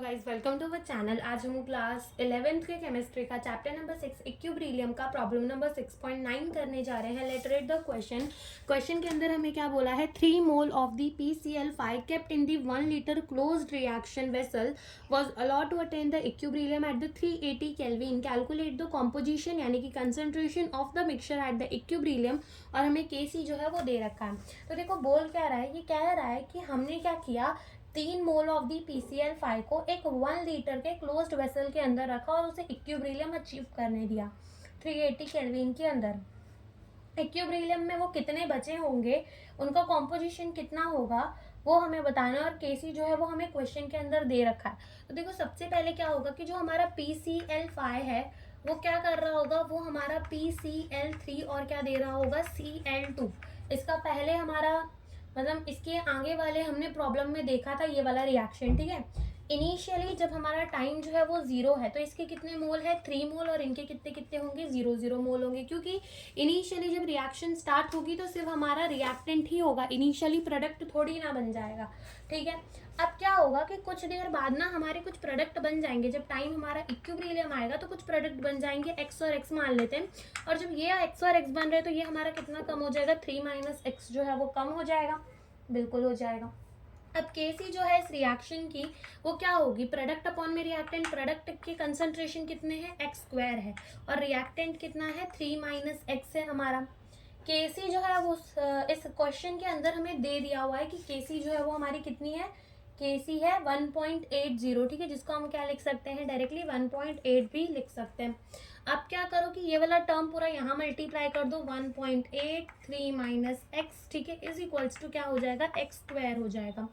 Guys, welcome to our channel. आज हम class 11th के केमिस्ट्री का चैप्टर नंबर 6 इक्विलिब्रियम का प्रॉब्लम नंबर 6.9 करने जा रहे हैं। Let read the question. Question के अंदर हमें क्या बोला है, 3 mole of the PCl5 kept in the 1 litre closed reaction vessel was allowed to attain the equilibrium at the 380 kelvin. Calculate the composition यानी कि concentration of the mixture at the equilibrium. और हमें Kc जो है वो दे रखा है। तो देखो बोल क्या रहा है, ये कह रहा है कि हमने क्या किया, 3 मोल ऑफ दी PCl5 को एक 1 लीटर के क्लोज्ड वेसल के अंदर रखा और उसे इक्विलिब्रियम अचीव करने दिया 380 केल्विन के अंदर। इक्विलिब्रियम में वो कितने बचे होंगे, उनका कॉम्पोजिशन कितना होगा, वो हमें बताना है। और Kc जो है वो हमें क्वेश्चन के अंदर दे रखा है। तो देखो सबसे पहले क्या होगा कि जो हमारा PCl5 है वो क्या कर रहा होगा, वो हमारा PCl3 और क्या दे रहा होगा, Cl2। इसका पहले हमारा मतलब इसके आगे वाले हमने प्रॉब्लम में देखा था ये वाला रिएक्शन, ठीक है। इनिशियली जब हमारा टाइम जो है वो 0 है तो इसके कितने मोल है, 3 मोल, और इनके कितने कितने होंगे, 0 मोल होंगे। क्योंकि इनिशियली जब रिएक्शन स्टार्ट होगी तो सिर्फ हमारा रिएक्टेंट ही होगा, इनिशियली प्रोडक्ट थोड़ी ना बन जाएगा, ठीक है। अब क्या होगा कि कुछ देर बाद ना हमारे कुछ प्रोडक्ट बन जाएंगे। जब टाइम हमारा इक्विलिब्रियम आएगा तो कुछ प्रोडक्ट बन जाएंगे, x और x मान लेते हैं। और जब ये x और x बन रहे हैं तो ये हमारा कितना कम हो जाएगा, 3 - x जो है वो कम हो जाएगा, बिल्कुल हो जाएगा। अब Kc जो है इस रिएक्शन की वो क्या होगी, प्रोडक्ट अपॉन में रिएक्टेंट। प्रोडक्ट के कंसंट्रेशन कितने हैं, x² है, और रिएक्टेंट कितना है, 3 - x है हमारा। Kc जो है वो इस क्वेश्चन के अंदर हमें दे दिया हुआ है कि Kc जो है वो हमारी कितनी है, Kc है 1.80, ठीक है, जिसको हम क्या लिख सकते हैं, डायरेक्टली 1.8 भी लिख सकते हैं। अब क्या करो कि ये वाला टर्म पूरा यहाँ मल्टीप्लाई कर दो, 1.8 3 - x, ठीक है, इज इक्वल्स टू क्या हो जाएगा, x² हो जाएगा।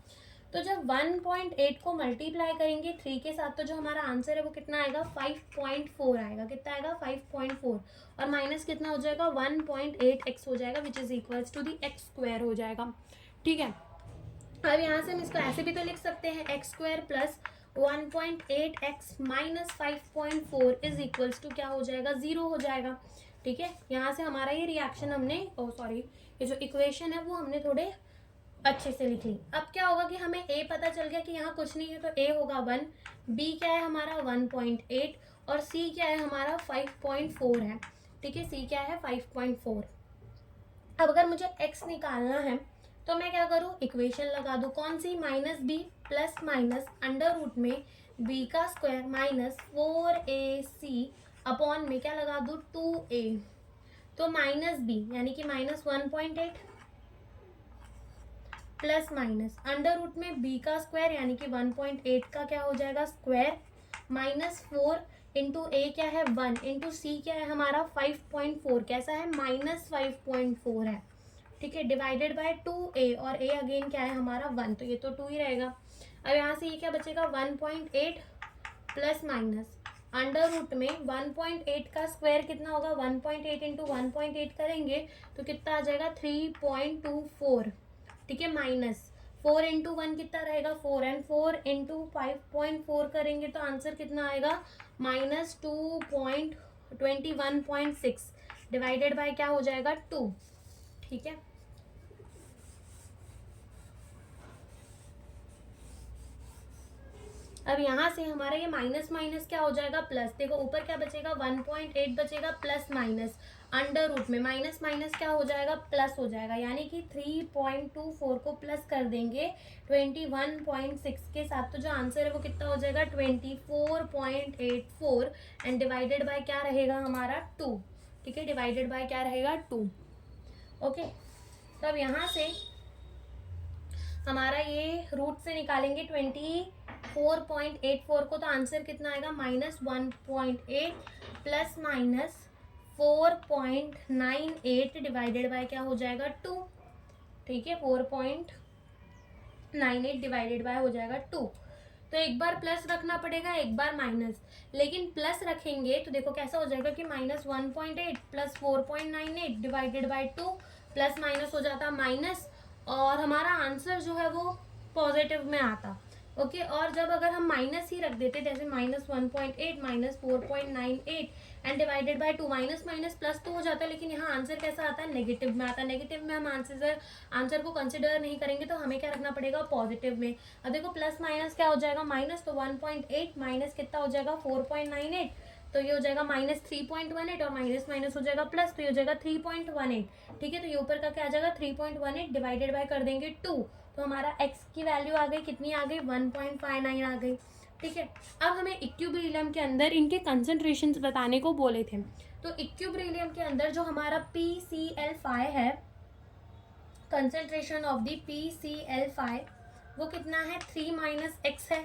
तो जब 1.8 को मल्टीप्लाई करेंगे 3 के साथ तो जो हमारा आंसर है वो कितना आएगा, 5.4 आएगा। कितना आएगा, 5.4, और माइनस कितना हो जाएगा, 1.8x हो जाएगा, which is equals to the x² हो जाएगा, ठीक है। अब यहाँ से हम इसको ऐसे भी तो लिख सकते हैं, x² plus 1.8x minus 5.4 is equals to क्या हो जाएगा, 0 हो जाएगा, ठीक है। यहाँ से हमारा ये रिएक्शन हमने ये जो इक्वेशन है वो हमने थोड़े अच्छे से लिख ली। अब क्या होगा कि हमें a पता चल गया कि यहाँ कुछ नहीं है तो a होगा 1, b क्या है हमारा 1.8, और c क्या है हमारा 5.4 है, ठीक है, c क्या है 5.4। अब अगर मुझे x निकालना है तो मैं क्या करूँ, इक्वेशन लगा दूँ, कौन सी, -b plus minus under root में b का स्क्वायर माइनस 4ac अपॉन में क्या लगा दूँ, 2a। तो -b यानी कि -1.8 प्लस माइनस अंडर रूट में b का स्क्वायर यानी कि 1.8 का क्या हो जाएगा, स्क्वायर माइनस 4 इंटू a क्या है 1 इंटू c क्या है हमारा 5.4, कैसा है, -5.4 है, ठीक है, डिवाइडेड बाय 2a, और a अगेन क्या है हमारा 1, तो ये तो 2 ही रहेगा। अब यहाँ से ये क्या बचेगा, 1.8 प्लस माइनस अंडर रूट में 1.8 का स्क्वायर कितना होगा, 1.8 इंटू 1.8 करेंगे तो कितना आ जाएगा, 3.24, ठीक है, माइनस 4 इंटू 1 कितना रहेगा, 4, एंड 4 इंटू 5.4 करेंगे तो आंसर कितना आएगा, -2.21.6 डिवाइडेड बाय क्या हो जाएगा, 2, ठीक है। अब यहाँ से हमारा ये माइनस माइनस क्या हो जाएगा, प्लस। देखो ऊपर क्या बचेगा, 1.8 बचेगा प्लस माइनस अंडर रूट में माइनस माइनस क्या हो जाएगा, प्लस हो जाएगा, यानी कि 3.24 को प्लस कर देंगे 21.6 के साथ तो जो आंसर है वो कितना हो जाएगा, 24.84, एंड डिवाइडेड बाय क्या रहेगा हमारा 2, ठीक है, डिवाइडेड बाय क्या रहेगा 2, ओके। तो अब यहाँ से हमारा ये रूट से निकालेंगे 24.84 को, तो आंसर कितना आएगा, -1.8 प्लस माइनस 4.98 डिवाइडेड बाय क्या हो जाएगा 2, ठीक है, 4.98 डिवाइडेड बाय हो जाएगा 2। तो एक बार प्लस रखना पड़ेगा, एक बार माइनस, लेकिन प्लस रखेंगे तो देखो कैसा हो जाएगा कि -1.8 plus 4.98 divided by 2, plus minus हो जाता माइनस, और हमारा आंसर जो है वो पॉजिटिव में आता, ओके और जब अगर हम माइनस ही रख देते जैसे -1.8 -4.98 and divided by 2 minus minus plus तो हो जाता है, लेकिन यहाँ आंसर कैसा आता है, नेगेटिव में आता है। नेगेटिव में हम आंसर को कंसिडर नहीं करेंगे तो हमें क्या रखना पड़ेगा, पॉजिटिव में। अब देखो प्लस माइनस क्या हो जाएगा, माइनस तो 1.8 माइनस कितना हो जाएगा 4.98, तो ये हो जाएगा -3.18 और माइनस माइनस हो जाएगा प्लस, तो ये हो जाएगा 3.18। ठीक है, तो ये ऊपर का क्या आ जाएगा 3.18 डिवाइडेड बाय कर देंगे 2, तो हमारा x की वैल्यू आ गई कितनी आ गई 1.59 आ गई। ठीक है, अब हमें इक्विलिब्रियम के अंदर इनके कंसंट्रेशन बताने को बोले थे। तो इक्विलिब्रियम के अंदर जो हमारा PCl5 है, कंसंट्रेशन ऑफ द PCl5 वो कितना है 3 - x है।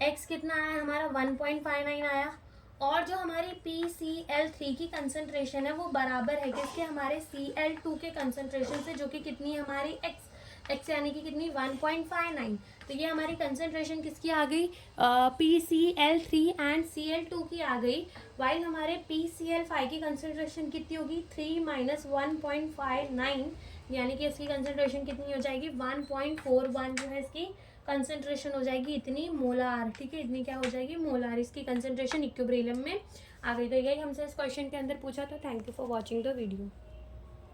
x कितना आया हमारा 1.59 आया। और जो हमारी PCl3 की कंसंट्रेशन है वो बराबर है किसके, हमारे Cl2 के कंसंट्रेशन से, जो कि कितनी है हमारी x यानी कि कितनी 1.59। तो ये हमारी कंसंट्रेशन किसकी आ गई, PCl3 एंड Cl2 की आ गई। वाइल हमारे PCl5 की कंसंट्रेशन कितनी होगी 3 - 1.59, यानी कि इसकी कंसंट्रेशन कितनी हो जाएगी 1.41 जो है इसकी कंसंट्रेशन हो जाएगी इतनी मोलार। ठीक है, इतनी क्या हो जाएगी मोलार, इसकी कंसंट्रेशन इक्विलिब्रियम में आ गई। तो यही हमसे इस क्वेश्चन के अंदर पूछा। तो thank you for watching the video.